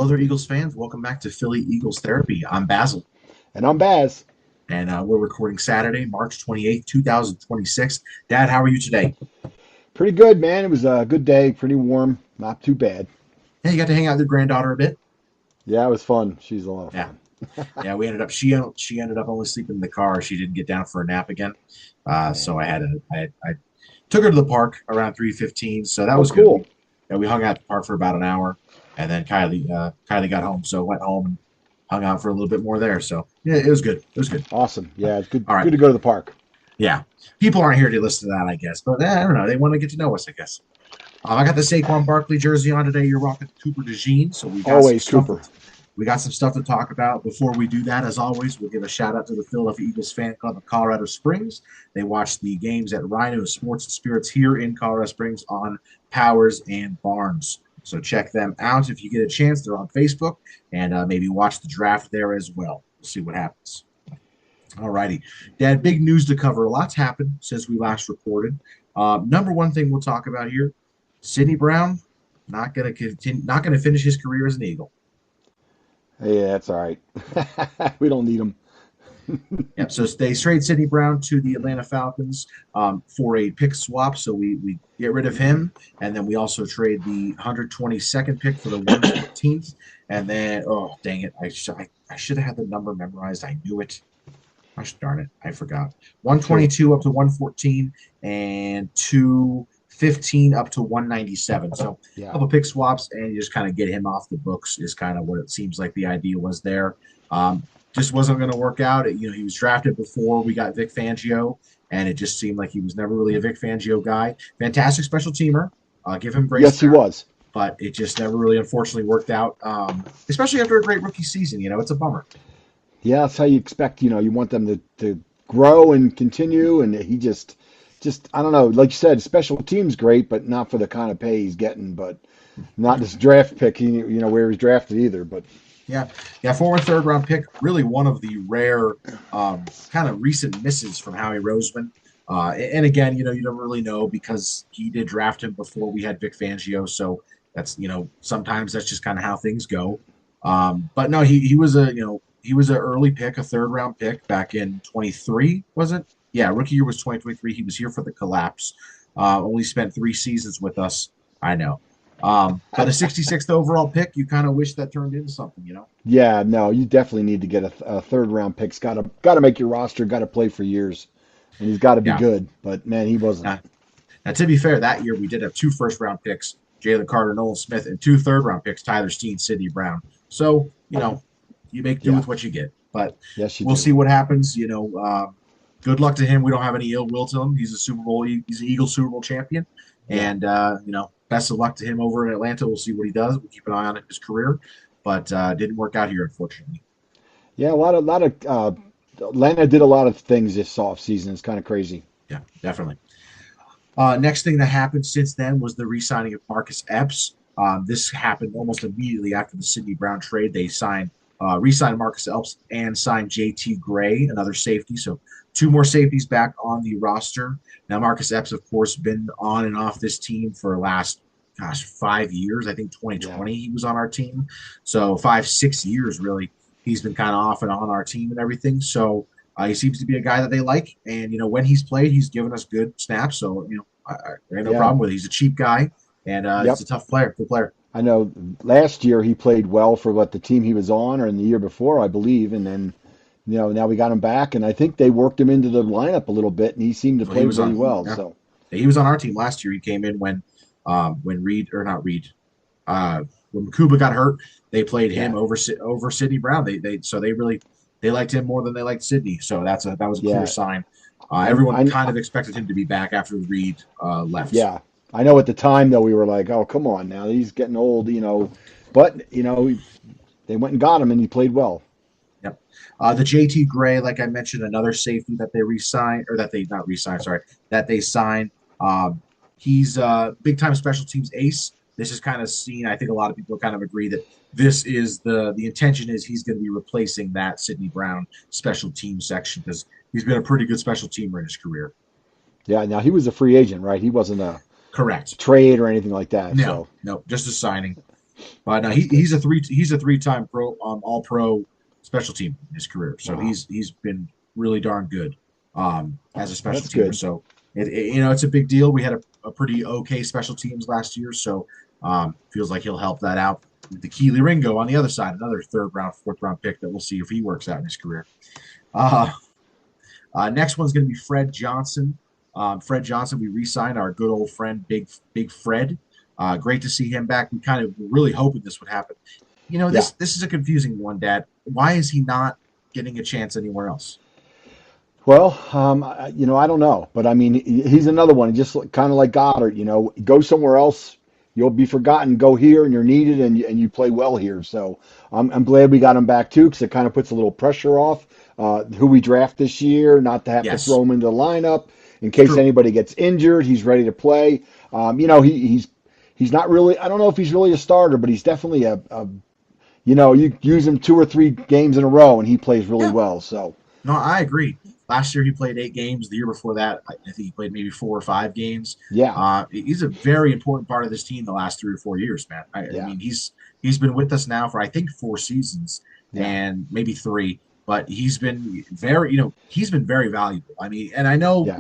Hello there, Eagles fans. Welcome back to Philly Eagles Therapy. I'm Basil, And I'm Baz. and we're recording Saturday, March 28th, 2026. Dad, how are you today? Pretty good, man. It was a good day, pretty warm, not too bad. Hey, you got to hang out with your granddaughter a bit? Yeah, it was fun. She's a lot of Yeah. fun. Yeah, she ended up only sleeping in the car. She didn't get down for a nap again. So Yeah. I took her to the park around 3:15. So that Oh, was good. cool. We hung out at the park for about an hour, and then Kylie got home, so went home and hung out for a little bit more there. So yeah, it was good. It was good. Awesome. Yeah, it's good. All right. Good to go to the park. Yeah. People aren't here to listen to that, I guess. But I don't know. They want to get to know us, I guess. I got the Saquon Barkley jersey on today. You're rocking Cooper DeJean, so Always Cooper. we got some stuff to talk about. Before we do that, as always, we'll give a shout out to the Philadelphia Eagles fan club of Colorado Springs. They watch the games at Rhino Sports and Spirits here in Colorado Springs on Powers and Barnes. So check them out if you get a chance. They're on Facebook, and maybe watch the draft there as well. We'll see what happens. All righty, Dad. Big news to cover. A lot's happened since we last recorded. Number one thing we'll talk about here: Sidney Brown not going to continue, not going to finish his career as an Eagle. Yeah, that's all right. We don't need them. Yep. So they trade Sidney Brown to the Atlanta Falcons for a pick swap. So we get rid of him, and then we also trade the 122nd pick for the 114th. And then, oh dang it, I should have had the number memorized. I knew it. Gosh darn it, I forgot. True. 122 up to 114 and 215 up to 197. So a Yeah. couple pick swaps and you just kind of get him off the books is kind of what it seems like the idea was there. Just wasn't going to work out. He was drafted before we got Vic Fangio, and it just seemed like he was never really a Vic Fangio guy. Fantastic special teamer. Give him grace Yes, he there, was. but it just never really, unfortunately, worked out. Especially after a great rookie season. It's a bummer. Yeah, that's how you expect. You want them to grow and continue, and he just I don't know. Like you said, special teams great, but not for the kind of pay he's getting. But not this draft pick. Where he's drafted either. But Yeah, yeah, former third round pick. Really one of the rare kind of recent misses from Howie Roseman. And again, you don't really know because he did draft him before we had Vic Fangio. So that's sometimes that's just kind of how things go. But no, he was he was an early pick, a third round pick back in 23, was it? Yeah, rookie year was 2023. He was here for the collapse. Only spent 3 seasons with us. I know. But a 66th overall pick, you kind of wish that turned into something. yeah, no, you definitely need to get a third round pick. It's got to make your roster. Got to play for years, and he's got to be Yeah. good. But man, he wasn't. Now, to be fair, that year we did have two first round picks, Jalen Carter, Nolan Smith, and two third round picks, Tyler Steen, Sidney Brown. So, you make do Yeah, with what you get. But yes, you we'll do. see what happens. Good luck to him. We don't have any ill will to him. He's an Eagles Super Bowl champion. Yeah, And, best of luck to him over in Atlanta. We'll see what he does. We'll keep an eye on his career. But didn't work out here, unfortunately. yeah. A lot of Atlanta did a lot of things this off season. It's kind of crazy. Yeah, definitely. Next thing that happened since then was the re-signing of Marcus Epps. This happened almost immediately after the Sidney Brown trade. They re-signed Marcus Epps and signed J.T. Gray, another safety. So two more safeties back on the roster. Now Marcus Epps, of course, been on and off this team for the last 5 years. I think Yeah, 2020 he was on our team. So 5, 6 years really. He's been kind of off and on our team and everything. So he seems to be a guy that they like, and when he's played, he's given us good snaps. So I have no yeah, problem with it. He's a cheap guy, and he's yep. a tough player, good player. I know last year he played well for what the team he was on, or in the year before, I believe, and then now we got him back, and I think they worked him into the lineup a little bit, and he seemed to So he play was really on, well. yeah, So he was on our team last year. He came in when Reed or not Reed, when Kuba got hurt, they played him yeah, over Sidney Brown. They liked him more than they liked Sidney. So that was a clear yeah. sign. I, Everyone I, kind of expected him to be back after Reed left. yeah. I know at the time though we were like, oh come on now, he's getting old, but they went and got him, and he played well. Yep. The JT Gray, like I mentioned, another safety that they re-signed, or that they not re-signed, sorry, that they signed. He's a big time special teams ace. This is kind of seen. I think a lot of people kind of agree that this is the intention is he's going to be replacing that Sidney Brown special team section because he's been a pretty good special teamer in his career. Yeah. Now he was a free agent, right? He wasn't a Correct. trade or anything like that. No, So no, just a signing. But That's good. he's a three-time pro all pro special team in his career. So Wow. he's been really darn good as a Well, special that's teamer. good. So it's a big deal. We had a pretty okay special teams last year, so feels like he'll help that out. The Keely Ringo on the other side, another third round, fourth round pick that we'll see if he works out in his career. Uh, Next one's going to be Fred Johnson. Fred Johnson, we re-signed our good old friend, Big Fred. Great to see him back. We kind of were really hoping this would happen. Yeah. This is a confusing one, Dad. Why is he not getting a chance anywhere else? Well, I don't know, but I mean, he's another one, just kind of like Goddard. Go somewhere else, you'll be forgotten. Go here, and you're needed, and you play well here. So I'm glad we got him back too, because it kind of puts a little pressure off who we draft this year, not to have to Yes, throw him into the lineup in it's case true. anybody gets injured. He's ready to play. He's not really. I don't know if he's really a starter, but he's definitely you use him 2 or 3 games in a row, and he plays really Yeah, well. So no, I agree. Last year he played 8 games. The year before that, I think he played maybe 4 or 5 games. yeah, He's a very important part of this team the last 3 or 4 years, man. I yeah, mean, he's been with us now for I think 4 seasons yeah, and maybe three, but he's been very valuable. I mean, and I know yeah.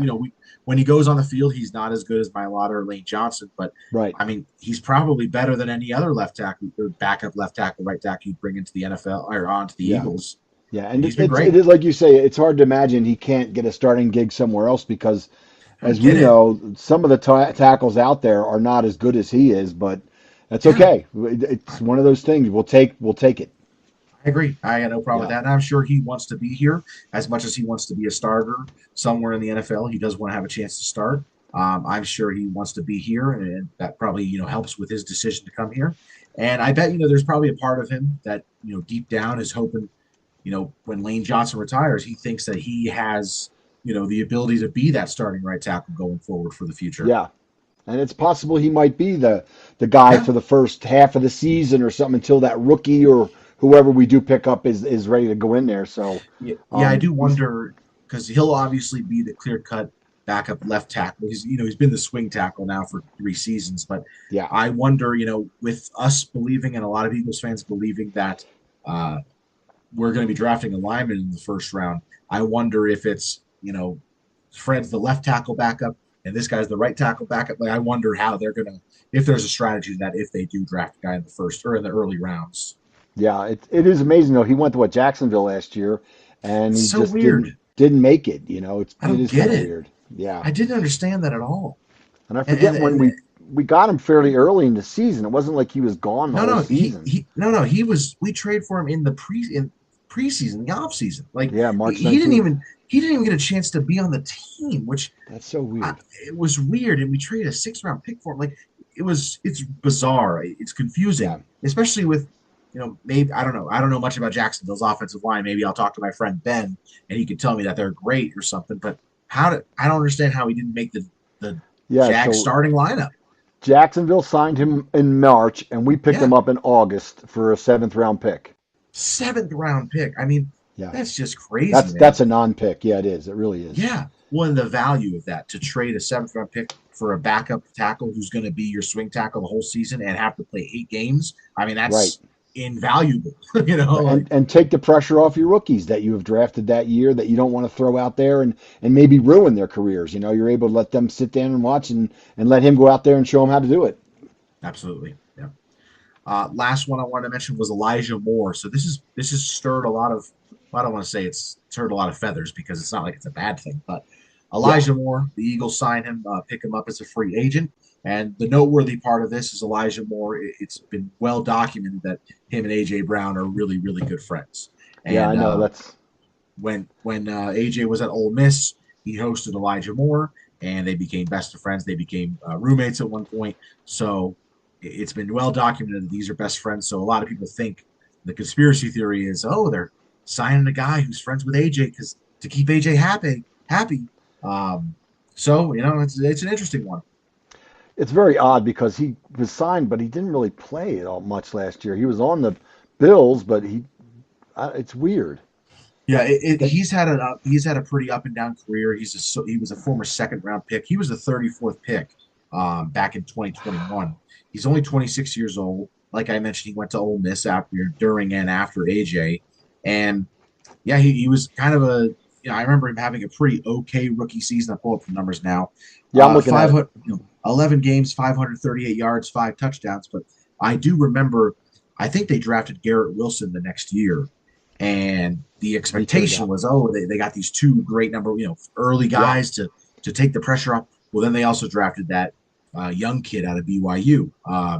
when he goes on the field, he's not as good as Mailata or Lane Johnson, but Right. I mean, he's probably better than any other left tackle or backup left tackle, right tackle you bring into the NFL or onto the Yeah. Eagles. Yeah. And And he's been it great. is like you say, it's hard to imagine he can't get a starting gig somewhere else because, I don't as get we it. know, some of the tackles out there are not as good as he is, but that's Yeah, okay. It's one of those things. We'll take it. I agree. I got no problem with Yeah. that. And I'm sure he wants to be here as much as he wants to be a starter somewhere in the NFL. He does want to have a chance to start. I'm sure he wants to be here, and that probably helps with his decision to come here. And I bet there's probably a part of him that deep down is hoping when Lane Johnson retires, he thinks that he has the ability to be that starting right tackle going forward for the future. Yeah. And it's possible he might be the guy Yeah, for the first half of the season or something until that rookie or whoever we do pick up is ready to go in there. So, yeah, yeah. I do he's wonder because he'll obviously be the clear cut backup left tackle. He's been the swing tackle now for 3 seasons, but yeah. I wonder with us believing and a lot of Eagles fans believing that uh, we're going to be drafting a lineman in the first round. I wonder if it's Fred's the left tackle backup and this guy's the right tackle backup. Like I wonder how they're gonna if there's a strategy that if they do draft a guy in the first or in the early rounds. Yeah, it is amazing though. He went to Jacksonville last year, and It's he so just didn't weird. didn't make it. I It don't is get kind of it. weird. Yeah, I didn't understand that at all. and I And forget when and we got him fairly early in the season. It wasn't like he was gone the no, whole no, season. he was. We trade for him in the preseason, the off season. Like Yeah, he, March he didn't 19th. even he didn't even get a chance to be on the team, which That's so weird. it was weird. And we traded a 6 round pick for him. Like it's bizarre. It's confusing, Yeah, especially with maybe I don't know much about Jacksonville's offensive line. Maybe I'll talk to my friend Ben and he could tell me that they're great or something. But I don't understand how he didn't make the yeah. Jag So starting lineup. Jacksonville signed him in March, and we picked Yeah, him up in August for a seventh round pick. seventh round pick. I mean, Yeah, that's just crazy, that's man. a non-pick. Yeah, it is. It really is. Yeah. Well, and the value of that to trade a seventh round pick for a backup tackle who's going to be your swing tackle the whole season and have to play 8 games. I mean, Right. that's invaluable. Right. Like And take the pressure off your rookies that you have drafted that year that you don't want to throw out there and maybe ruin their careers. You're able to let them sit down and watch and let him go out there and show them how to do it. absolutely. Yeah. Last one I wanted to mention was Elijah Moore. So this has stirred a lot of. Well, I don't want to say it's stirred a lot of feathers because it's not like it's a bad thing, but Yeah. Elijah Moore, the Eagles sign him, pick him up as a free agent. And the noteworthy part of this is Elijah Moore. It's been well documented that him and AJ Brown are really, really good friends. Yeah, I And know. That's when AJ was at Ole Miss, he hosted Elijah Moore, and they became best of friends. They became roommates at one point. So it's been well documented that these are best friends. So a lot of people think the conspiracy theory is, oh, they're signing a guy who's friends with AJ because to keep AJ happy. Um, so it's an interesting one. it's very odd because he was signed, but he didn't really play it all much last year. He was on the Bills, but it's weird. Yeah, That he's had a pretty up and down career. He was a former second round pick. He was the 34th pick back in 2021. He's only 26 years old. like I mentioned, he went to Ole Miss during and after AJ, and yeah, he was kind of a. I remember him having a pretty okay rookie season. I pull up the numbers now. Yeah, I'm looking at it. 500, 11 games, 538 yards, 5 touchdowns. But I do remember, I think they drafted Garrett Wilson the next year, and the He turned expectation out. was, oh, they got these two great early Yeah, guys to take the pressure off. Well, then they also drafted that young kid out of BYU,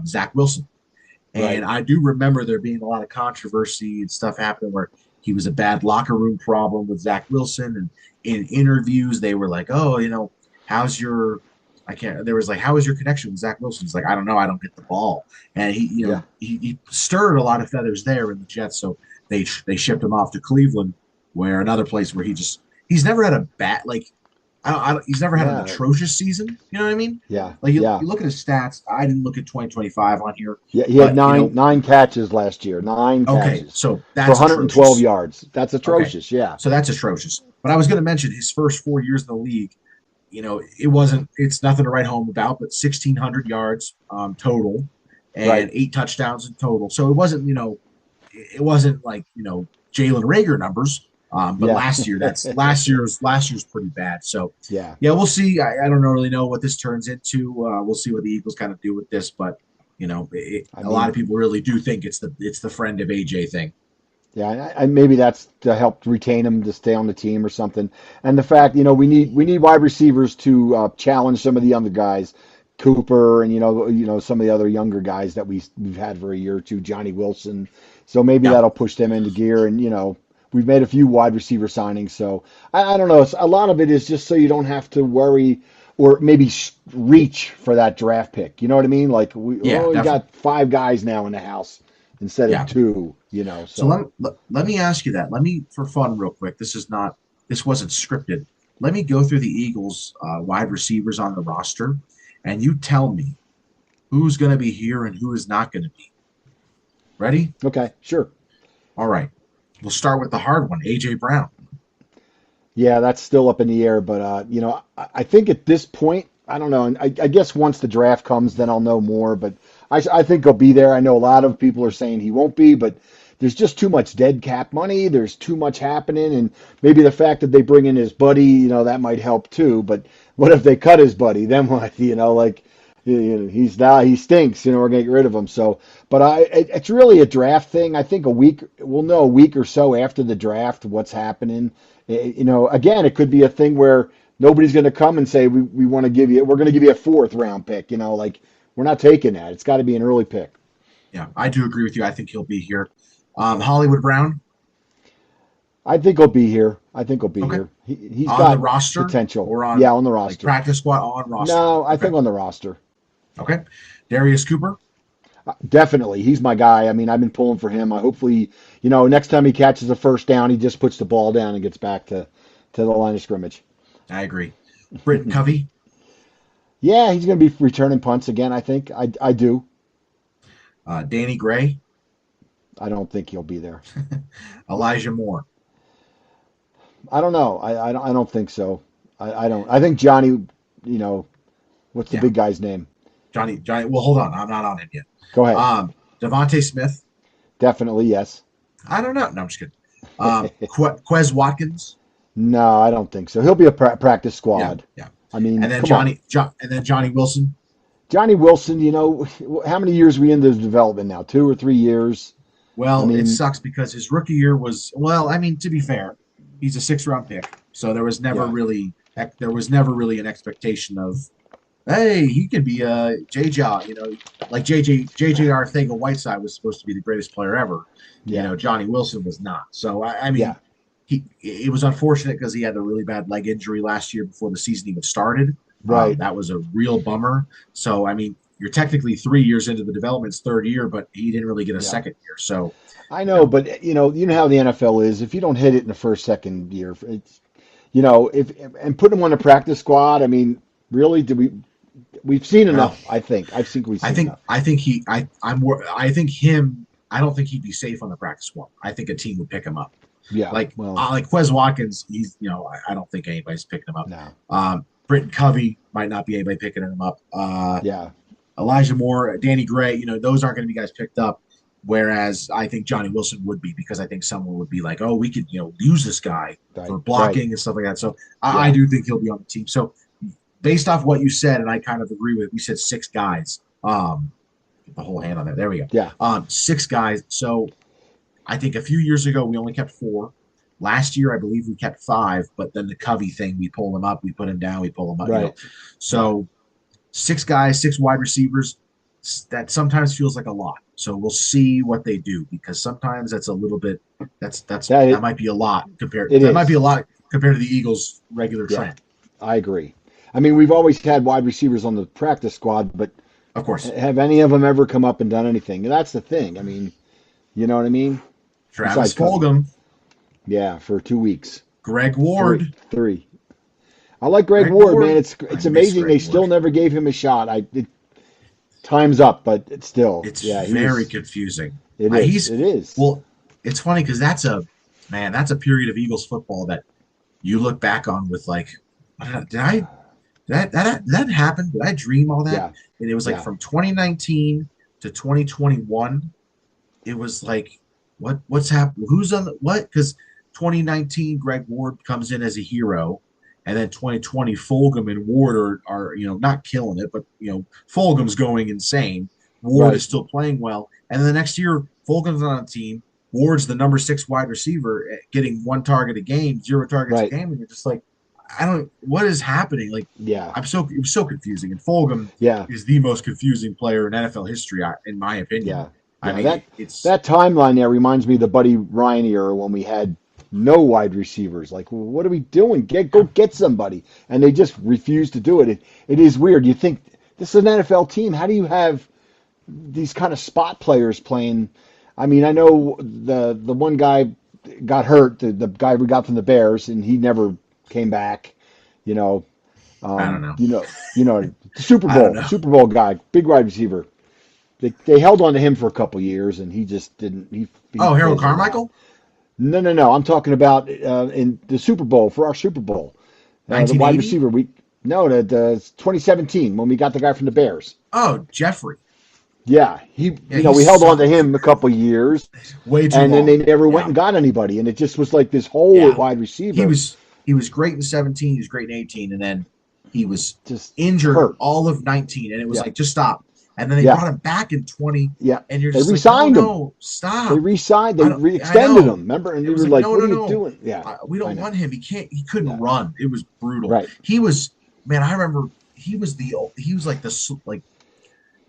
Zach Wilson. And right. I do remember there being a lot of controversy and stuff happening where he was a bad locker room problem with Zach Wilson. And in interviews, they were like, oh, how's your, I can't, there was like, how is your connection with Zach Wilson? He's like, I don't know. I don't get the ball. And Yeah, he stirred a lot of feathers there in the Jets. So they shipped him off to Cleveland, where another place where he's never had a bad, like, he's never had an yeah, atrocious season. You know what I mean? yeah, Like yeah. you look at his stats. I didn't look at 2025 on here, Yeah, he had but nine catches last year. Nine okay, catches so for that's 112 atrocious. yards. That's Okay, atrocious. Yeah, so that's atrocious. But I was going to mention his first 4 years in the league. It wasn't. It's nothing to write home about, but 1,600 yards total, right. and 8 touchdowns in total. So it wasn't. It wasn't like Jalen Rager numbers. But Yeah, last year, last year's pretty bad. So yeah. yeah, we'll see. I don't really know what this turns into. We'll see what the Eagles kind of do with this, but I a lot mean, of people really do think it's the friend of AJ thing. yeah. Maybe that's to help retain him to stay on the team or something. And the fact, we need wide receivers to challenge some of the other guys, Cooper, and some of the other younger guys that we've had for a year or two, Johnny Wilson. So maybe Yeah, that'll push them into gear. And we've made a few wide receiver signings. So I don't know. A lot of it is just so you don't have to worry or maybe reach for that draft pick. You know what I mean? Like yeah, we definitely. got five guys now in the house instead of Yeah. two. So So let me ask you that. Let me, for fun, real quick. This wasn't scripted. Let me go through the Eagles wide receivers on the roster, and you tell me who's going to be here and who is not going to be. Ready? okay, sure. All right. We'll start with the hard one, AJ Brown. Yeah, that's still up in the air, but I think at this point, I don't know. And I guess once the draft comes, then I'll know more. But I think he'll be there. I know a lot of people are saying he won't be, but there's just too much dead cap money. There's too much happening, and maybe the fact that they bring in his buddy, that might help too. But what if they cut his buddy? Then what? Like he stinks. We're gonna get rid of him. So, but it's really a draft thing. I think we'll know a week or so after the draft what's happening. Again, it could be a thing where nobody's going to come and say we want to we're going to give you a fourth round pick. Like we're not taking that. It's got to be an early pick. Yeah, I do agree with you. I think he'll be here. Hollywood Brown. I think he'll be here. I think he'll be Okay. here. He's On the got roster potential. or Yeah, on on the like roster. practice squad on roster. No, I Okay. think on the roster. Okay. Darius Cooper. Definitely, he's my guy. I mean, I've been pulling for him. I hopefully, next time he catches a first down, he just puts the ball down and gets back to the line of scrimmage. I agree. Britton Covey. Yeah, he's going to be returning punts again. I think I do. Danny Gray. I don't think he'll be there. Elijah Moore. I don't know. I don't think so. I don't. I think Johnny. What's the Yeah. big guy's name? Johnny. Well, hold on. I'm not on it yet. Go ahead. Devontae Smith. Definitely yes. I don't know. No, I'm just kidding. Quez Watkins. No, I don't think so. He'll be a practice Yeah, squad. yeah. I mean, And then come on. Johnny Wilson. Johnny Wilson. How many years are we into development now? 2 or 3 years. I Well, it mean, sucks because his rookie year was well. I mean, to be fair, he's a 6th round pick, so yeah, there was never really an expectation of, hey, he could be a JJ. Like JJ Arcega-Whiteside was supposed to be the greatest player ever. yeah, Johnny Wilson was not. So I yeah. mean, it was unfortunate because he had a really bad leg injury last year before the season even started. Right. That was a real bummer. So I mean, you're technically 3 years into the development's third year, but he didn't really get a Yeah. second year. So I you know, know, but you know how the NFL is. If you don't hit it in the first, second year, it's if and put him on the practice squad. I mean, really, we've seen well, enough. I think we've seen enough. I think him. I don't think he'd be safe on the practice squad. I think a team would pick him up. Yeah. Well, Like Quez Watkins, he's I don't think anybody's picking him up. no. Britton Covey might not be anybody picking him up. Yeah. Elijah Moore, Danny Gray, those aren't going to be guys picked up. Whereas I think Johnny Wilson would be, because I think someone would be like, oh, we could, use this guy for Right. Right. blocking and stuff like that. So I Yeah. do think he'll be on the team. So based off what you said, and I kind of agree with, we said six guys. Get the whole hand on there. There we go. Yeah. Six guys. So I think a few years ago we only kept four. Last year I believe we kept five, but then the Covey thing, we pull him up, we put him down, we pull him up. Right. So six guys, six wide receivers. That sometimes feels like a lot. So we'll see what they do, because sometimes that's a little bit. That might be a lot compared. That might be a lot compared to the Eagles' regular trend. I agree. I mean, we've always had wide receivers on the practice squad, but of course, have any of them ever come up and done anything? And that's the thing. I mean, you know what I mean? Travis Fulgham. Yeah, for 2 weeks. Greg Ward. Three. I like Greg Ward, man. It's amazing they still never gave him a shot. Time's up, but it's still. It's very confusing. It is. Well, it's funny because that's a period of Eagles football that you look back on with like, did that happen? Did I dream all that? Yeah. And it was like from 2019 to 2021, it was like, what's happened? Who's on what? Because 2019, Greg Ward comes in as a hero. And then 2020, Fulgham and Ward are not killing it, but Fulgham's going insane. Ward is still playing well. And then the next year, Fulgham's on a team. Ward's the number 6 wide receiver, getting 1 target a game, 0 targets a game, and you're just like, what is happening? Like, it was so confusing. And Fulgham is the most confusing player in NFL history, in my opinion. Yeah. I mean, that timeline there reminds me of the Buddy Ryan era when we had no wide receivers. Like, well, what are we doing? Go get somebody. And they just refuse to do it. It is weird. You think this is an NFL team. How do you have these kind of spot players playing? I mean, I know the one guy got hurt, the guy we got from the Bears, and he never came back. I don't know. The Super Bowl guy, big wide receiver. They held on to him for a couple years, and he just didn't. Harold Carmichael? No. I'm talking about in the Super Bowl, for our Super Bowl. The wide receiver. The 2017 when we got the guy from the Bears. Oh, Jeffrey. Yeah, we held on to him a couple years. Way too and long. Then they never went and got anybody, and it just was like this whole wide receiver. He was great in 17. He was great in 18, and then he was just injured all of 19, and it was like, just stop. And then they brought him back in 20. Yeah. And you're just they re-signed him. No, stop. They re-signed. They re-extended him. Remember? And you were like, what are you doing? Yeah. We don't want him. He couldn't run. It was brutal. Right. He was, man, I remember he was the oldest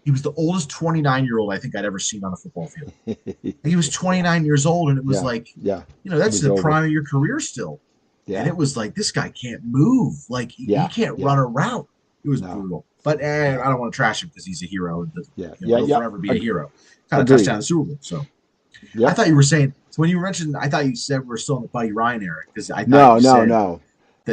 29-year-old I think I'd ever seen on a football field. He was 29 years old, and it was that's the prime of your career still. Yeah. And it was like, this guy can't move. Like, he can't run a route. It was brutal. But I don't want to trash him because he's a hero. He'll forever be a hero. Kind of touchdown the Super Bowl. So I thought you were saying, so when you mentioned, I thought you said we're still in the Buddy Ryan era, because I thought no.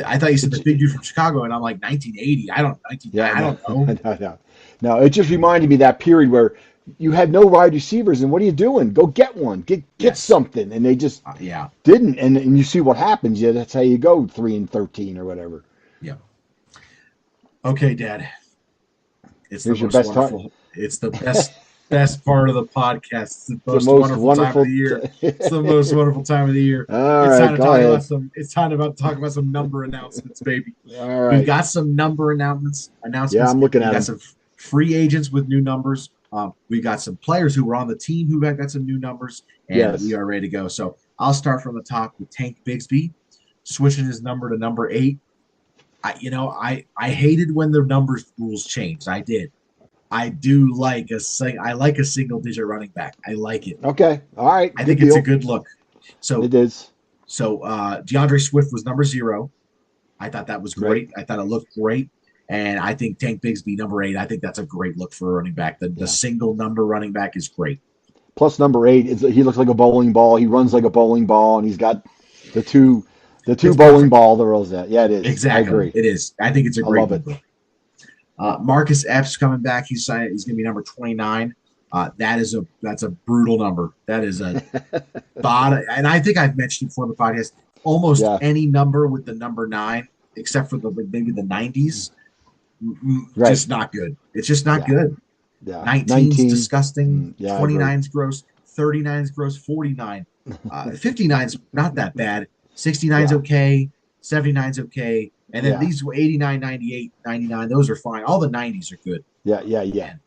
I thought you said the big dude from Chicago, and I'm like 1980. I don't know. No, it just reminded me of that period where you had no wide receivers, and what are you doing? Go get one. Get something. And they just didn't. And you see what happens. Yeah, that's how you go 3-13 or whatever. Yeah. Okay, Dad. It's Here's the most wonderful. Time. It's the best part of the podcast. It's the most wonderful time of the year. It's the most wonderful time of the year. It's time to talk about some number announcements, baby. All right. We've got some number announcements. Yeah, I'm looking at them. We got some free agents with new numbers. We got some players who were on the team who got some new numbers, and we are ready to go. So I'll start from the top with Tank Bigsby, switching his number to number 8. I hated when the numbers rules changed. I did. I do like a single digit running back. I like it. Okay. All right. I think it's a good look. So it is. So DeAndre Swift was number 0. I thought that was great. I thought it looked great. And I think Tank Bigsby, number 8, I think that's a great look for a running back. The single number running back is great. Plus number 8, he looks like a bowling ball. He runs like a bowling ball, and he's got the two bowling ball the rolls at. Yeah, it is. Exactly. I agree. It is. I think it's a great look. Marcus Epps coming back. He's going to be number 29. That's a brutal number. That is a bottom. And I think I've mentioned before in the podcast, almost any number with the number 9, except for maybe the 90s, just not good. It's just not good. Yeah. 19's 19. disgusting. Yeah, I agree. 29's gross. 39's gross. 49. 59's not that bad. 69's Yeah. okay. 79's okay. And then Yeah. these 89, 98, 99, those are fine. All the 90s are good. Yeah. Yeah. Yeah. And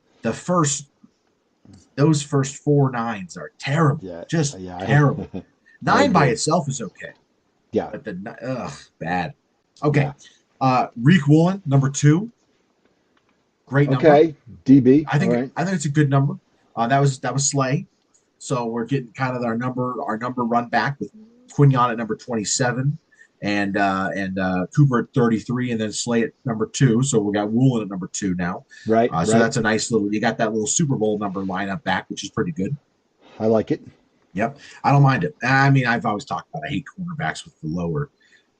those first four nines are terrible. Yeah. Just Yeah. terrible. I Nine by agree. itself is okay. Yeah. But bad. Okay. Yeah. Riq Woolen, number 2. Great number. Okay. DB. I All think right. I think it's a good number. That was Slay. So we're getting kind of our number run back with Quinyon at number 27 and Cooper at 33 and then Slay at number 2. So we got Woolen at number 2 now. Right. So Right. that's a nice little. You got that little Super Bowl number lineup back, which is pretty good. I like it. Yep, I don't mind it. I mean, I've always talked about I hate cornerbacks with the lower.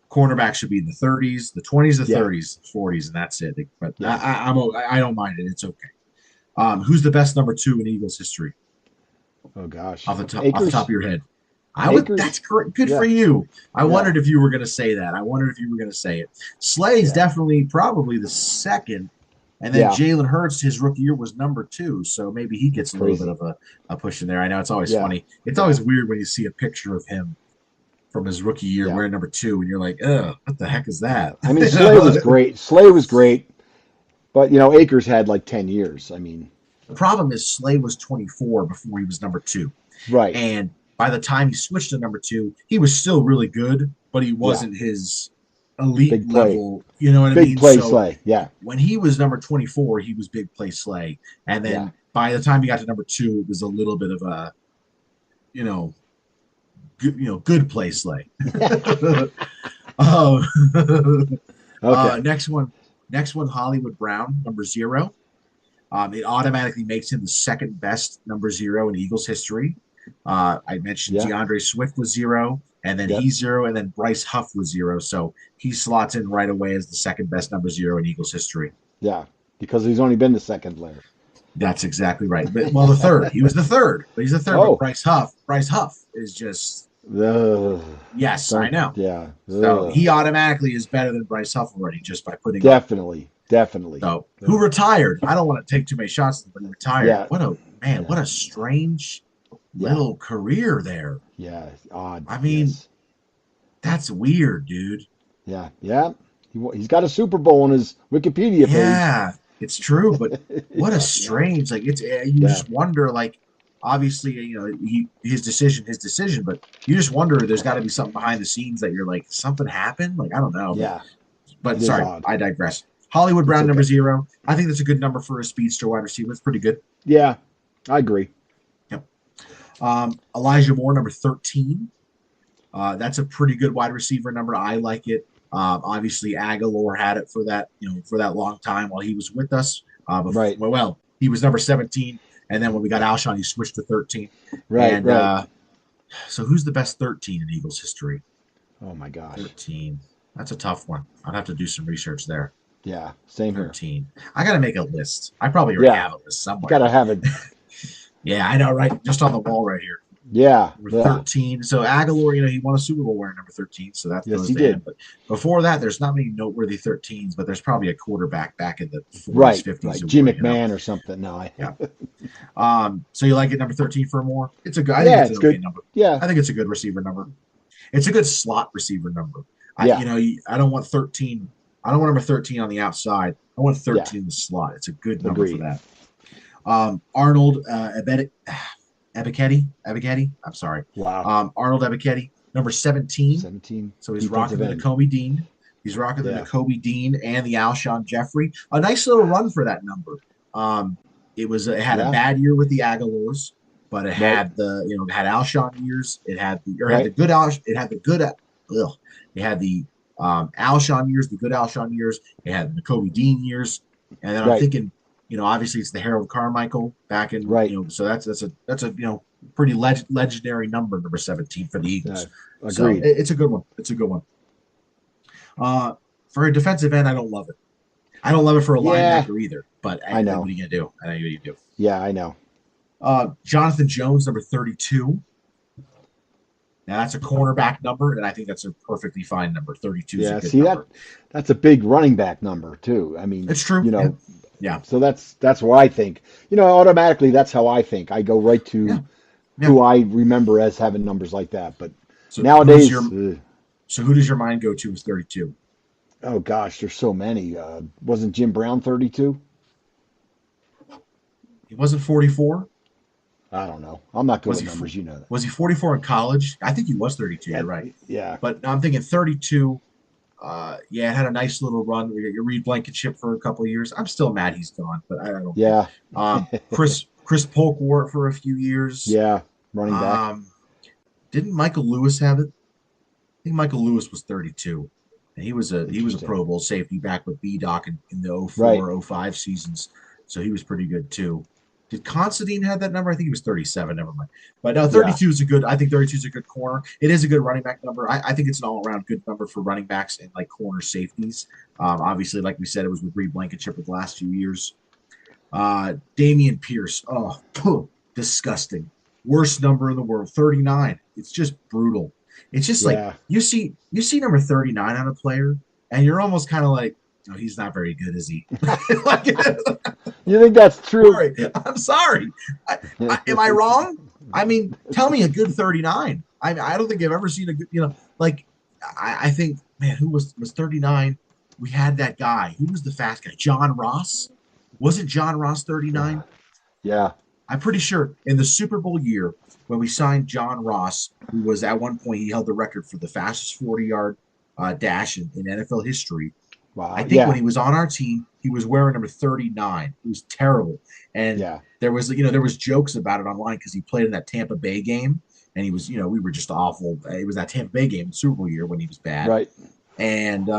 Cornerbacks should be in the 30s, the 20s, the Yeah. 30s, 40s, and that's it. But Yeah. I don't mind it. It's okay. Who's the best number 2 in Eagles history Oh gosh. off the top Akers. of your head? I would. Akers. That's good Yeah. for you. I Yeah. wondered if you were going to say that. I wondered if you were going to say it. Slay's Yeah. definitely probably the second, and then Yeah. Jalen Hurts, his rookie year was number 2, so maybe he gets a little Crazy. bit of a push in there. I know it's always Yeah. funny. It's always weird when you see a picture of him from his rookie year Yeah. wearing number 2, and you're like, ugh, what the heck is that? I mean, Slay was great. Slay was great, but Akers had like 10 years. I mean, The problem is Slay was 24 before he was number 2. right. And by the time he switched to number 2, he was still really good, but he wasn't his elite Big play. level. You know what I Big mean? play So Slay. Yeah. when he was number 24, he was big play Slay. And then Yeah. by the time he got to number 2, it was a little bit of a, good play Slay. um, Okay. next one, Hollywood Brown, number 0. It automatically makes him the second best number 0 in Eagles history. I mentioned Yeah. DeAndre Swift was 0, and then Yep. he's 0, and then Bryce Huff was 0. So he slots in right away as the second best number 0 in Eagles history. Yeah. Because he's only been the second player. That's exactly right. But, the third. He was the third. But he's the third. Oh. But Bryce Huff is just yes, I know. Yeah. So he automatically is better than Bryce Huff already just by putting Definitely. Definitely. So who retired? I don't want to take too many shots, but he retired. Yeah. What a strange little career there. Yeah. Odd. I mean, Yes. That's weird, dude. Yeah. Yeah. He's got a Super Bowl on his Wikipedia page. Yeah, it's true, but what Yeah. a strange, like, it's, you just wonder, like, obviously, his decision, but you just wonder, there's got to be something behind the scenes that you're like, something happened? Like, I don't know. Yeah. But It is sorry, odd. I digress. Hollywood Brown, okay. number 0. I think that's a good number for a speedster wide receiver. It's pretty good. Yeah. I agree. Yep. Elijah Moore, number 13. That's a pretty good wide receiver number. I like it. Obviously, Aguilar had it for that long time while he was with us. Right. Well, he was number 17, and then when we got Alshon, he switched to 13. Right. And, right. So who's the best 13 in Eagles history? Oh my gosh. 13. That's a tough one. I'd have to do some research there. Yeah. Same here. 13. I got to make a list. I probably already have a list somewhere. Gotta have it. Yeah, I know, right? Just on the wall right here. Yeah. Number Yeah. 13. So Aguilar, he won a Super Bowl wearing number 13. So that Yes, goes he to did. him. But before that, there's not many noteworthy 13s, but there's probably a quarterback back in the 40s, Right. 50s. Right. who Jim won, McMahon or something. No. Yeah. So you like it number 13 for more? It's a good. I Yeah, think it's it's an okay good. number. Yeah. I think it's a good receiver number. It's a good slot receiver number. Yeah. I don't want 13. I don't want number 13 on the outside. I want 13 in the slot. It's a good number Agreed. for that. Arnold Ebiketie. I'm sorry. Wow. Arnold Ebiketie, number 17. 17. So he's defensive rocking the end. Nakobe Dean. He's rocking the Yeah. Nakobe Dean and the Alshon Jeffrey. A nice little run for that number. It had a bad year with the Aguilars, but it had it had Alshon years. It had the Alshon years, the good Alshon years. It had the Nakobe Dean years, and then I'm thinking, obviously it's the Harold Carmichael back in, so that's a pretty legendary number 17 for the Eagles. Agreed. So it's a good one. It's a good one. For a defensive end, I don't love it. I don't love it for a linebacker either. But I know. What are you gonna do? I know what you do. Yeah, I know. Jonathan Jones, number 32. Now that's a cornerback number, and I think that's a perfectly fine number. 32 is a good number. That's a big running back number too. I mean, It's true. Yeah. So that's what I think. Automatically that's how I think. I go right Yeah. to Yeah. who I remember as having numbers like that. But So who's nowadays, your so who does your mind go to with 32? oh gosh, there's so many. Wasn't Jim Brown 32? He wasn't 44. I don't know. I'm not good Was with he numbers. You know that. was he 44 in college? I think he was 32. Yeah, You're right. yeah, But I'm thinking 32. Yeah, it had a nice little run. We got your Reed Blankenship for a couple of years. I'm still mad he's gone, but I don't think. yeah, Chris Polk wore it for a few years. yeah. Running back. Um, didn't Michael Lewis have it? I think Michael Lewis was 32, and he was a Interesting. Pro Bowl safety back with B Doc in the Right. 04 05 seasons, so he was pretty good too. Did Considine have that number? I think he was 37. Never mind. But no, Yeah. 32 is a good. I think 32 is a good corner. It is a good running back number. I think it's an all around good number for running backs and like corner safeties. Obviously, like we said, it was with Reed Blankenship for the last few years. Damian Pierce. Oh, disgusting. Worst number in the world, 39. It's just brutal. It's just like Yeah. you see number 39 on a player, and you're almost kind of like, oh, he's not very good, is he? Like, You think that's true? sorry. I'm sorry. Am I wrong? I mean, tell me a good 39. I don't think I've ever seen a good, like I think, man, who was 39? We had that guy. Who was the fast guy? John Ross. Wasn't John Ross 39? Yeah. I'm pretty sure in the Super Bowl year when we signed John Ross, who was at one point he held the record for the fastest 40-yard dash in NFL history. I Wow. think when Yeah. he was on our team, he was wearing number 39. It was terrible, and Yeah. there was jokes about it online because he played in that Tampa Bay game, and he was we were just awful. It was that Tampa Bay game, Super Bowl year when he was bad, Right. and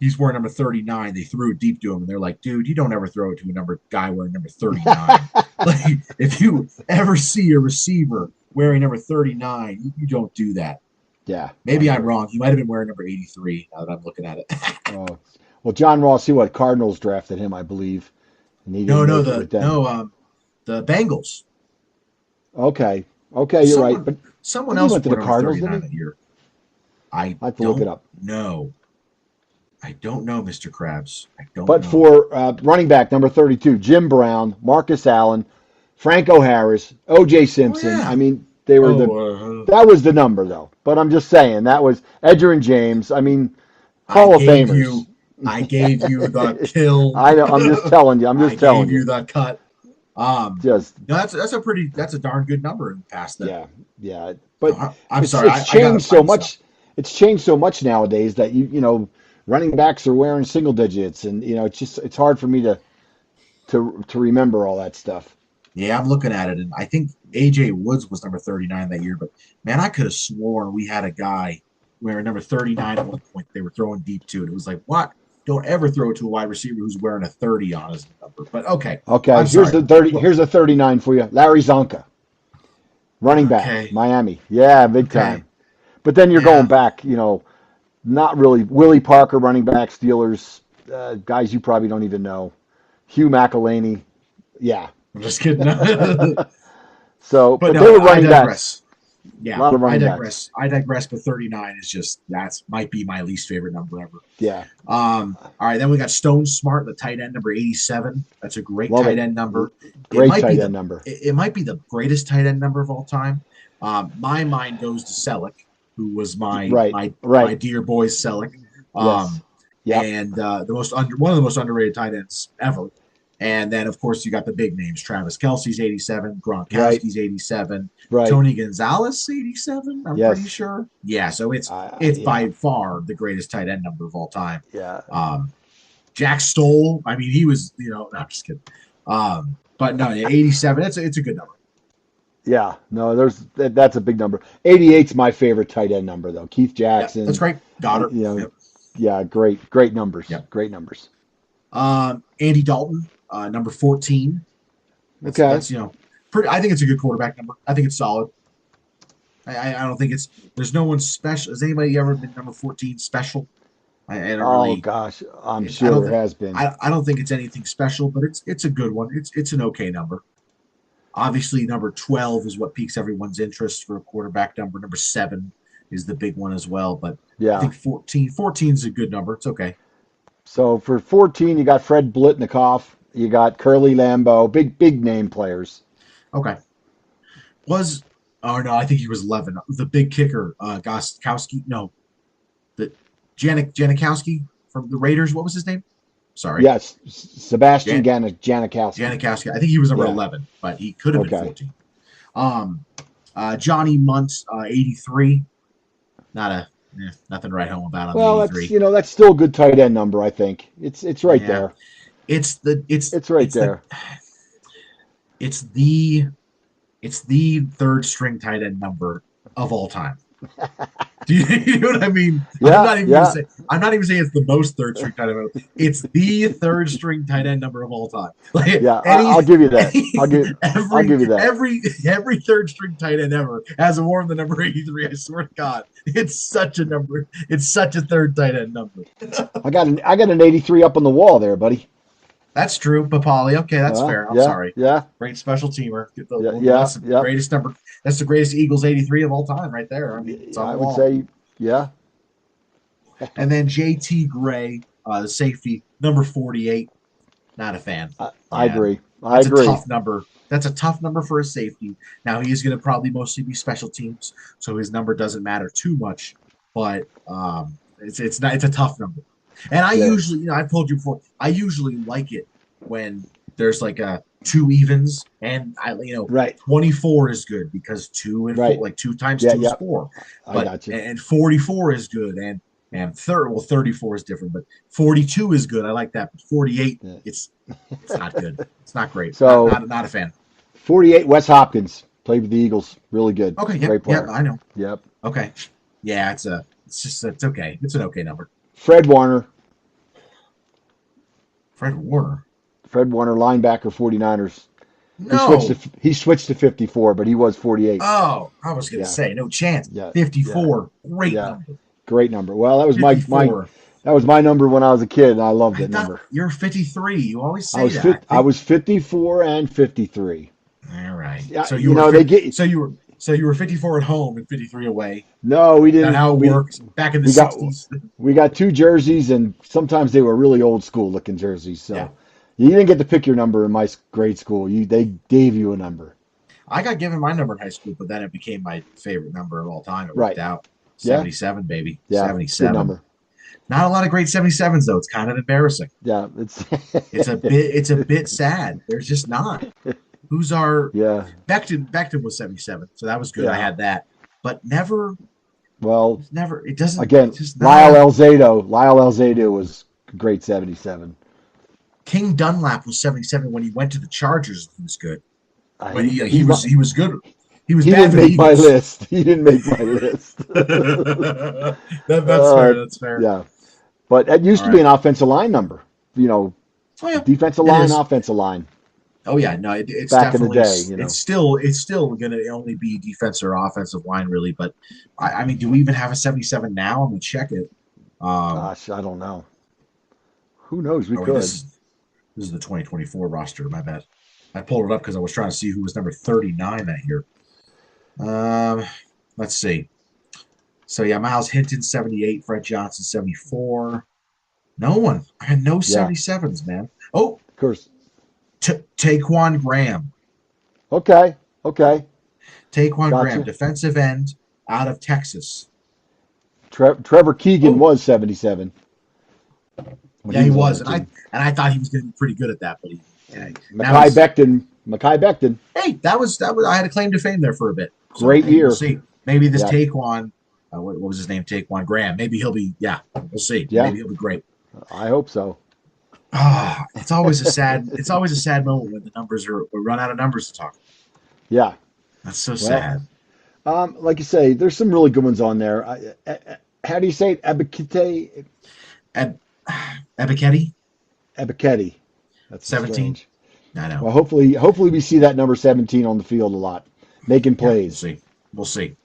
he's wearing number 39. They threw it deep to him, and they're like, "Dude, you don't ever throw it to a guy wearing number 39. Like, if you ever see a receiver wearing number 39, you don't do that." Yeah. Maybe I'm wrong. He might have been wearing number 83 now that I'm looking at it. Oh, well, John Ross, see what Cardinals drafted him, I believe, and he No, didn't no, make it with them. the Bengals. Okay. Okay, you're right. Someone But I someone think he else went to wore the number Cardinals, 39 didn't that he? year. I I have to look it don't up. know. I don't know, Mr. Krabs. I don't But know. for running back number 32, Jim Brown, Marcus Allen, Franco Harris, O.J. Oh Simpson. I yeah. mean, they were Oh, that was the number though. But I'm just saying that was Edgerrin James. I mean, I Hall of gave Famers. you I gave you the kill. I know. I'm just telling you. I'm I just telling gave you. you the cut. Just No, that's a darn good number in the past then. yeah, yeah. No, But I'm it's sorry. it's I gotta changed so find this out. much. It's changed so much nowadays that running backs are wearing single digits, and it's hard for me to remember all that stuff. Yeah, I'm looking at it, and I think AJ Woods was number 39 that year. But man, I could have sworn we had a guy wearing number 39 at one point. They were throwing deep to it. It was like, what? Don't ever throw it to a wide receiver who's wearing a 30 on his number. But okay, Okay, I'm sorry. Look, Here's the 39 for you. Larry Zonka, running back, okay, Miami. Yeah, big okay, time. But then you're going yeah. back, not really. Willie Parker, running back, Steelers, guys you probably don't even know. Hugh McElhaney. Yeah. I'm just kidding. So, But but no, they were I running backs. digress. A Yeah, lot of I running backs. digress. I digress. But 39 is just that's might be my least favorite number ever. Yeah. All right, then we got Stone Smart, the tight end, number 87. That's a great Love tight it. end number. It Great might be tight end the number. it might be the greatest tight end number of all time. My mind goes to Selleck, who was my Right. my my Right. dear boy Selleck, Yes. Yep. and one of the most underrated tight ends ever. And then, of course, you got the big names: Travis Kelsey's 87, Right. Gronkowski's 87, Right. Tony Gonzalez 87. I'm pretty Yes. sure. Yeah, so it's Yeah. by far the greatest tight end number of all time. Yeah. Jack Stoll. I mean, he was, no, I'm just kidding. But no, yeah, 87. It's a good number. Yeah. No, that's a big number. 88's my favorite tight end number though. Keith Yeah, that's Jackson. great. Goddard. You know. Yep. Yeah. Great numbers. Yep. Great numbers. Andy Dalton, number 14. Okay. That's pretty. I think it's a good quarterback number. I think it's solid. I don't think there's no one special. Has anybody ever been number 14 special? I don't Oh really. gosh, I'm I sure don't there think. has been. I don't think it's anything special, but it's a good one. It's an okay number. Obviously, number 12 is what piques everyone's interest for a quarterback number. Number 7 is the big one as well. But I Yeah. think 14 is a good number. It's okay. So for 14, you got Fred Blitnikoff, You got Curly Lambeau, big name players. Okay. Was oh no, I think he was 11. The big kicker, Goskowski. No, the Janikowski from the Raiders. What was his name? Sorry, Yes, Sebastian Jan Janikowski. Janikowski. I think he was number Yeah. 11, but he could have been Okay. 14. Um, Johnny Munt, 83. Not nothing to write home about on the Well, that's 83. that's still a good tight end number. I think it's right Yeah, there. it's the It's right there. it's the it's the third string tight end number of all time. Do you know what I mean? Yeah, yeah, I'm not even saying it's the most third string tight end. It's the third string tight end number of all time. Like yeah. I'll give you that. I'll every give you that. every third string tight end ever has worn the number 83. I swear to God, it's such a number. It's such a third tight end number. I got an 83 up on the wall there, buddy. That's true, Papali. Okay, that's fair. I'm Yeah, sorry. yeah, Great special teamer. yeah, yeah, That's the yeah. greatest number. That's the greatest Eagles 83 of all time, right there. I mean, it's on I the would wall. say, yeah, And then JT Gray, the safety, number 48. Not a fan. I Yeah, agree. I that's agree. a tough number. That's a tough number for a safety. Now he is going to probably mostly be special teams, so his number doesn't matter too much. But it's not. It's a tough number. And I Yeah, usually, I've told you before, I usually like it when there's like a two evens, and 24 is good because two and right. four, like 2 times Yeah, 2 is yeah. 4. I But got you. and 44 is good, and 34 is different, but 42 is good. I like that. But 48, Yeah. it's not good. It's not great. So Not a fan. 48, Wes Hopkins played with the Eagles. Really good. Okay, Great yeah, player. I know. Yep. Okay, yeah, it's okay. It's an okay number. Fred Warner. Fred Warner. Fred Warner, linebacker, 49ers. No. He switched to 54, but he was 48. Oh, I was gonna Yeah. say no chance. Yeah. 54, great Yeah. number. Great number. Well, that was my 54. that was my number when I was a kid, and I loved I that thought number. you're 53. You always say that. I was 54 and 53. All right. Yeah, So you were 54 at home and 53 away. No, we Is that didn't. how it works back in the we got 60s? we got 2 jerseys, and sometimes they were really old school looking jerseys. So Yeah. you didn't get to pick your number in my grade school. They gave you a number. I got given my number in high school, but then it became my favorite number of all time. It Right. worked out. Yeah. 77, baby. Yeah. Good 77. number. Not a lot of great 77s though. It's kind of embarrassing. Yeah. It's It's a bit sad. There's just not. Who's our yeah. Becton was 77, so that was good. Yeah. I had that. But never it doesn't Again, it's just Lyle not. Elzado was great 77. King Dunlap was 77 when he went to the Chargers. He was good. But He, he was good. He was he bad didn't for the make my Eagles. list. He didn't make my list. That's fair. That's fair. Yeah. But it used to be an offensive line number. Oh yeah, Defensive it line, is. offensive line. Oh yeah, no, it's Back in the definitely day, it's still going to only be defense or offensive line really. But I mean, do we even have a 77 now? I'm gonna check it. Gosh, I don't know. Who knows? We wait, could. this is the 2024 roster. My bad. I pulled it up because I was trying to see who was number 39 that year. Let's see. So yeah, Miles Hinton 78, Fred Johnson 74. No one. I had no 77s, man. Oh, Of course. Taquan Graham. Okay. Okay. Taquan Gotcha. Graham, defensive end out of Texas. Trevor Keegan was 77. Yeah, he was, and I thought he was going to be pretty good at that, but Mekhi Becton. Hey, that was I had a claim to fame there for a bit. So, Great year. We'll see. Maybe this Yeah. Taquan, what was his name? Taquan Graham. Maybe he'll be. Yeah, we'll see. Yeah. Maybe he'll be great. I hope so. It's always a sad moment when the numbers we run out of numbers to talk. Yeah. That's so sad. Like you say, there's some really good ones on there. How do you say it? Ebiketie? Ebiketie? Ebiketie. That's 17. strange. I know. Well, hopefully we see that number 17 on the field a lot, making plays. We'll see.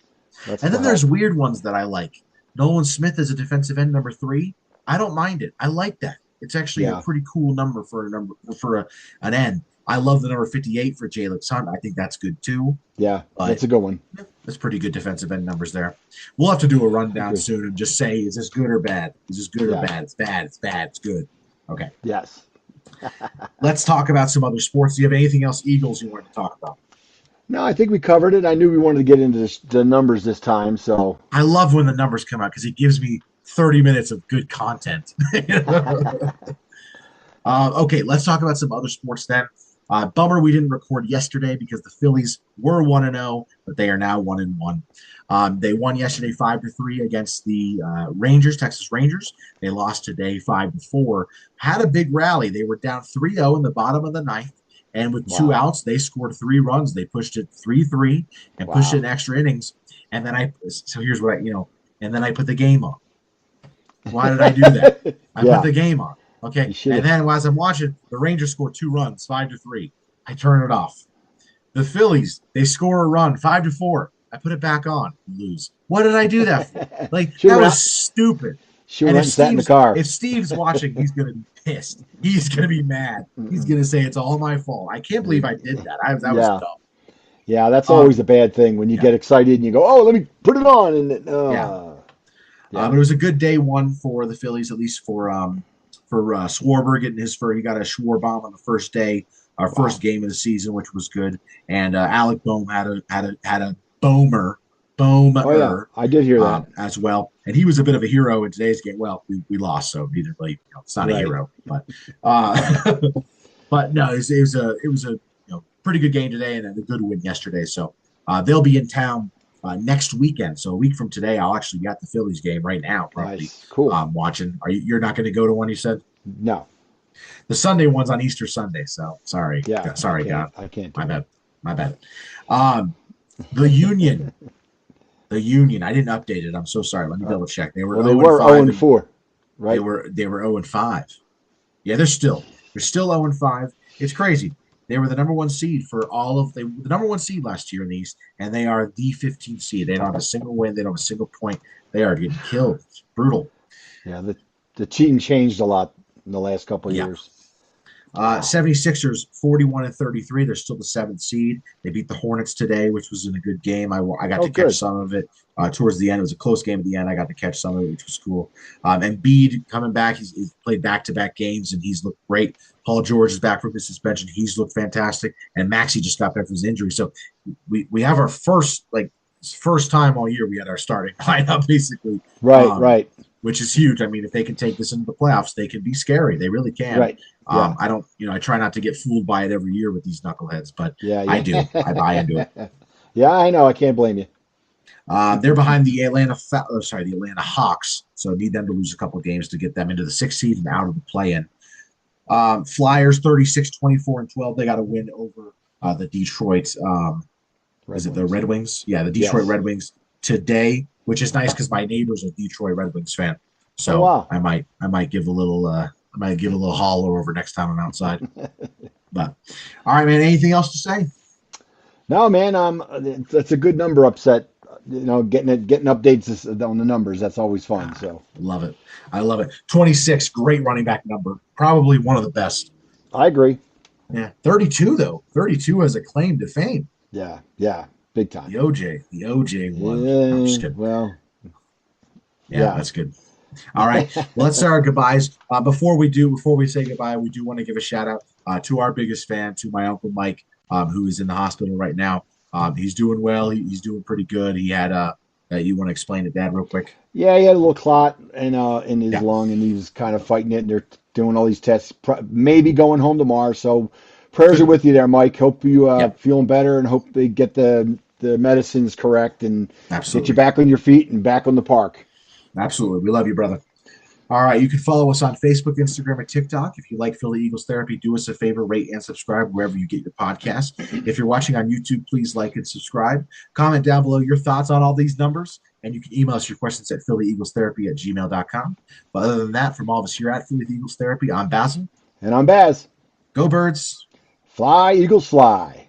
That's And then the there's hope. weird ones that I like. Nolan Smith as a defensive end, number 3. I don't mind it. I like that. It's actually a pretty cool number for an end. I love the number 58 for Jalen Hunt. I think that's good too. Yeah, But that's a good one. that's pretty good defensive end numbers there. We'll have to do a rundown soon and just say, is this good or bad? Is this good or bad? It's bad. It's bad. It's good. Okay. Yes. Let's talk about some other sports. Do you have anything else Eagles you wanted to talk about? No, I think we covered it. I knew we wanted to get into the numbers this time, so I love when the numbers come out because it gives me 30 minutes of good content. Okay, let's talk about some other sports then. Bummer we didn't record yesterday because the Phillies were 1-0, but they are now 1-1. They won yesterday 5-3 against the Rangers, Texas Rangers. They lost today 5-4. Had a big rally. They were down 3-0 in the bottom of the ninth. And with two wow, outs, they scored 3 runs. They pushed it 3-3 and pushed it wow. in extra innings. And then so here's what and then I put the game on. Why did I do that? I put Yeah, the game on. Okay. you should And have. then as I'm watching, the Rangers score 2 runs, 5-3. I turn it off. The Phillies, they score a run, 5-4. I put it back on. Lose. What did I do that for? Like, Should that have was went. stupid. Should have And went and sat in the car. if Steve's watching, he's gonna be pissed. He's gonna be mad. He's gonna say it's all my fault. I can't believe I did that. That was Yeah, dumb. yeah. That's Um, always a bad thing when you yeah, get excited and you go, "Oh, let me put it on," and yeah. yeah, But it was a good day one for the Phillies, at least for Schwarber getting he got a Schwar bomb on the first day, our first wow. game of the season, which was good. And Alec Boehm had a Oh yeah, bomer I did hear that. as well, and he was a bit of a hero in today's game. Well, we lost, so he didn't really, it's not a Right. hero, but uh, but no, it was a pretty good game today and a good win yesterday. So they'll be in town next weekend. So a week from today, I'll actually be at the Phillies game right now, probably Nice. Cool. watching. You're not going to go to one? You said No. the Sunday one's on Easter Sunday. So sorry, Yeah, I sorry, can't. God, I can't my do it. bad, my bad. Um, the Union, the Union. I didn't update it. I'm so sorry. Let me Uh, double check. They were well, they 0 and were 0 5, and and 4, they right? were they were 0 and 5. Yeah, they're still 0 and 5. It's crazy. They were the number one seed for all of the number one seed last year in the East, and they are the 15th seed. They don't have a single win. They don't have a single point. They are getting killed. It's brutal. Yeah, the team changed a lot in the last couple of Yeah. years. Wow. 76ers 41 and 33. They're still the seventh seed. They beat the Hornets today, which was in a good game. I got Oh, to catch good. some of it towards the end. It was a close game at the end. I got to catch some of it, which was cool. And Bede coming back. He's played back to back games and he's looked great. Paul George is back from his suspension. He's looked fantastic. And Maxey just got back from his injury. So we have our first time all year we had our starting lineup basically. Right, Um, right, which is huge. I mean, if they can take this into the playoffs, they can be scary. They really can. right. Yeah, I don't, I try not to get fooled by it every year with these knuckleheads, but yeah, I do. I buy into it. yeah. Yeah, I know. I can't blame you. They're behind the Atlanta Hawks, so need them to lose a couple of games to get them into the sixth seed and out of the play-in. Flyers 36-24 and 12. They got to win over the Detroit. Red Is it the Wings. Red Wings? Yeah, the Detroit Yes. Red Wings today, which is nice because my neighbor's a Detroit Red Wings fan. Oh, So wow. I might give a little holler over next time I'm outside. But all right, man. Anything else to say? No, man. That's a good number upset. Getting updates on the numbers. That's always fun. Ah, So love it. I love it. 26, great running back number. Probably one of the best. I agree. Yeah. 32 though. 32 has a claim to fame. Yeah, yeah, big time. The OJ one. No, I'm just Yeah. kidding. Well, Yeah, yeah. that's good. All right. Well, let's say our goodbyes. Before we say goodbye, we do want to give a shout out to our biggest fan, to my uncle Mike, who is in the hospital right now. He's doing well. He's doing pretty good. He had you want to explain it, Dad, real quick? Yeah, he had a little clot in his Yeah. lung, and he was kind of fighting it. And they're doing all these tests. Maybe going home tomorrow. So prayers are Good. with you there, Mike. Hope you Yep. feeling better, and hope they get the medicines correct and get you Absolutely. back on your feet and back on the park. Absolutely. We love you, brother. All right. You can follow us on Facebook, Instagram, and TikTok. If you like Philly Eagles Therapy, do us a favor, rate and subscribe wherever you get your podcasts. If you're watching on YouTube, please like and subscribe. Comment down below your thoughts on all these numbers, and you can email us your questions at phillyeaglestherapy@gmail.com. But other than that, from all of us here at Philly Eagles Therapy, I'm Basil. And I'm Baz. Go Birds. Fly, Eagles, fly.